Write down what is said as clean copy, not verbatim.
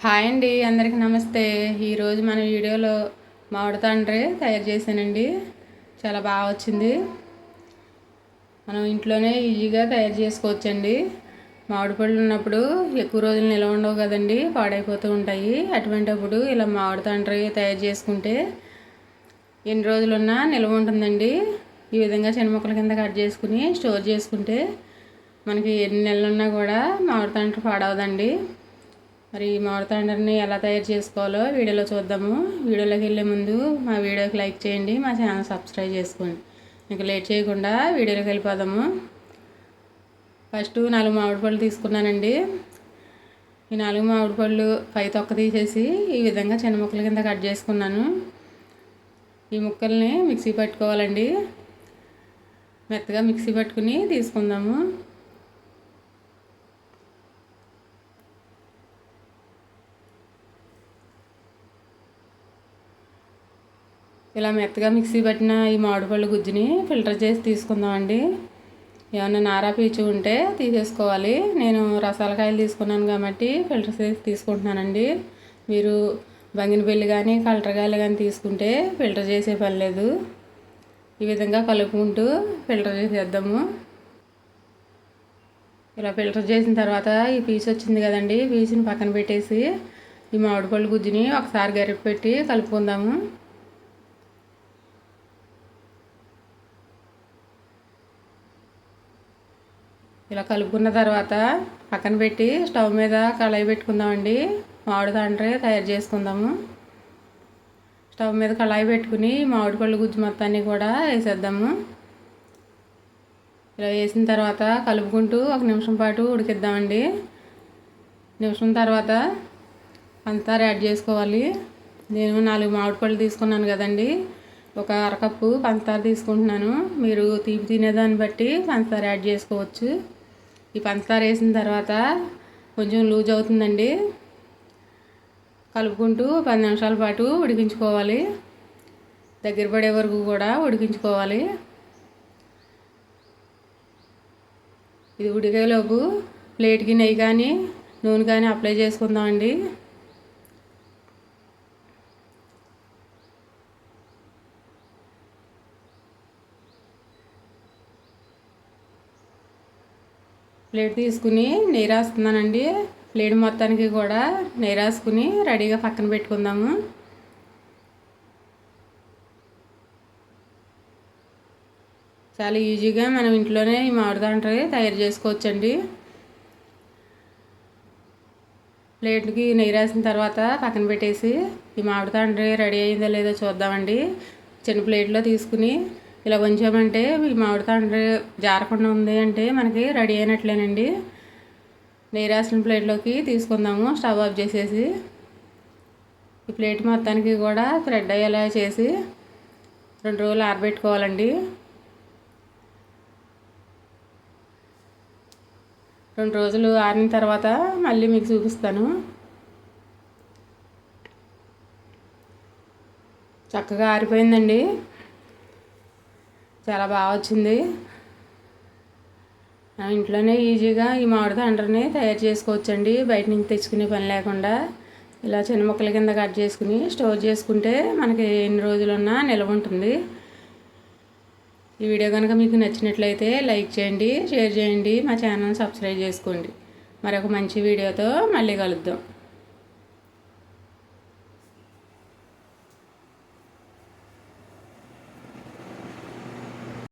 Hi అండి, అందరికీ నమస్తే. ఈరోజు మన వీడియోలో మామిడి తాండ్ర తయారు చేశానండి. చాలా బాగా వచ్చింది. మనం ఇంట్లోనే ఈజీగా తయారు చేసుకోవచ్చండి. మామిడి పళ్ళు ఉన్నప్పుడు ఎక్కువ రోజులు నిల్వ ఉండవు కదండి, పాడైపోతూ ఉంటాయి. అటువంటిప్పుడు ఇలా మామిడి తాండ్ర తయారు చేసుకుంటే ఎన్ని రోజులున్నా నిల్వ ఉంటుందండి. ఈ విధంగా చిన్న ముక్కల కింద కట్ చేసుకుని స్టోర్ చేసుకుంటే మనకి ఎన్ని నెలలున్నా కూడా మామిడి తాండ్ర పాడవదండి. మరి మామిడి తాండ్రని ఎలా తయారు చేసుకోవాలో వీడియోలో చూద్దాము. వీడియోలోకి వెళ్ళే ముందు మా వీడియోకి లైక్ చేయండి, మా ఛానల్ సబ్స్క్రైబ్ చేసుకోండి. ఇంకా లేట్ చేయకుండా వీడియోలోకి వెళ్ళిపోదాము. ఫస్ట్ 4 మామిడి పళ్ళు తీసుకున్నానండి. ఈ 4 మామిడి పళ్ళు పై తొక్క తీసేసి ఈ విధంగా చిన్న ముక్కల కింద కట్ చేసుకున్నాను. ఈ ముక్కల్ని మిక్సీ పట్టుకోవాలండి. మెత్తగా మిక్సీ పట్టుకుని తీసుకుందాము. ఇలా మెత్తగా మిక్సీ పట్టిన ఈ మామిడిపళ్ళు గుజ్జుని ఫిల్టర్ చేసి తీసుకుందామండి. ఏమైనా నారా పీచు ఉంటే తీసేసుకోవాలి. నేను రసాలకాయలు తీసుకున్నాను కాబట్టి ఫిల్టర్ చేసి తీసుకుంటున్నానండి. మీరు బంగినపల్లి కానీ కలటకాయలు కానీ తీసుకుంటే ఫిల్టర్ చేసే పని లేదు. ఈ విధంగా కలుపుకుంటూ ఫిల్టర్ చేసేద్దాము. ఇలా ఫిల్టర్ చేసిన తర్వాత ఈ పీచు వచ్చింది కదండి, పీచుని పక్కన పెట్టేసి ఈ మామిడిపళ్ళు గుజ్జుని ఒకసారి గరిపి పెట్టి కలుపుకుందాము. ఇలా కలుపుకున్న తర్వాత పక్కన పెట్టి స్టవ్ మీద కళాయి పెట్టుకుందామండి. మామిడి తాండ్ర తయారు చేసుకుందాము. స్టవ్ మీద కళాయి పెట్టుకుని మామిడి పళ్ళు గుజ్జు మొత్తాన్ని కూడా వేసేద్దాము. ఇలా వేసిన తర్వాత కలుపుకుంటూ 1 నిమిషం పాటు ఉడికిద్దామండి. నిమిషం తర్వాత పంచదార యాడ్ చేసుకోవాలి. నేను 4 మామిడి పళ్ళు తీసుకున్నాను కదండి, ఒక అరకప్పు పంచదార తీసుకుంటున్నాను. మీరు తీపి తినేదాన్ని బట్టి పంచదార యాడ్ చేసుకోవచ్చు. ఈ పంచదార వేసిన తర్వాత కొంచెం లూజ్ అవుతుందండి. కలుపుకుంటూ 10 నిమిషాల పాటు ఉడికించుకోవాలి. దగ్గర పడే వరకు కూడా ఉడికించుకోవాలి. ఇది ఉడికేలోపు ప్లేట్కి నెయ్యి కానీ నూనె కానీ అప్లై చేసుకుందామండి. ప్లేట్ తీసుకుని నెయ్యి రాస్తున్నానండి. ప్లేట్ మొత్తానికి కూడా నెయ్యి రాసుకుని రెడీగా పక్కన పెట్టుకుందాము. చాలా ఈజీగా మనం ఇంట్లోనే ఈ మామిడి తాండ్ర తయారు చేసుకోవచ్చండి. ప్లేట్కి నెయ్యి రాసిన తర్వాత పక్కన పెట్టేసి ఈ మామిడి తాండ్ర రెడీ అయిందో లేదో చూద్దామండి. చిన్న ప్లేట్లో తీసుకుని ఇలా ఉంచామంటే ఈ మామిడి తాండ్ర జారకుండా ఉంది అంటే మనకి రెడీ అయినట్లేనండి. నెయ్యి రాసిన ప్లేట్లోకి తీసుకుందాము. స్టవ్ ఆఫ్ చేసేసి ఈ ప్లేట్ మొత్తానికి కూడా స్ప్రెడ్ అయ్యేలా చేసి 2 రోజులు ఆరబెట్టుకోవాలండి. 2 రోజులు ఆరిన తర్వాత మళ్ళీ మీకు చూపిస్తాను. చక్కగా ఆరిపోయిందండి. చాలా బాగా వచ్చింది. ఇంట్లోనే ఈజీగా ఈ మామిడి తాండ్రని తయారు చేసుకోవచ్చండి, బయట నుంచి తెచ్చుకునే పని లేకుండా. ఇలా చిన్న ముక్కల కింద కట్ చేసుకుని స్టోర్ చేసుకుంటే మనకి ఎన్ని రోజులున్నా నిల్వ ఉంటుంది. ఈ వీడియో కనుక మీకు నచ్చినట్లయితే లైక్ చేయండి, షేర్ చేయండి, మా ఛానల్ సబ్స్క్రైబ్ చేసుకోండి. మరొక మంచి వీడియోతో మళ్ళీ కలుద్దాం.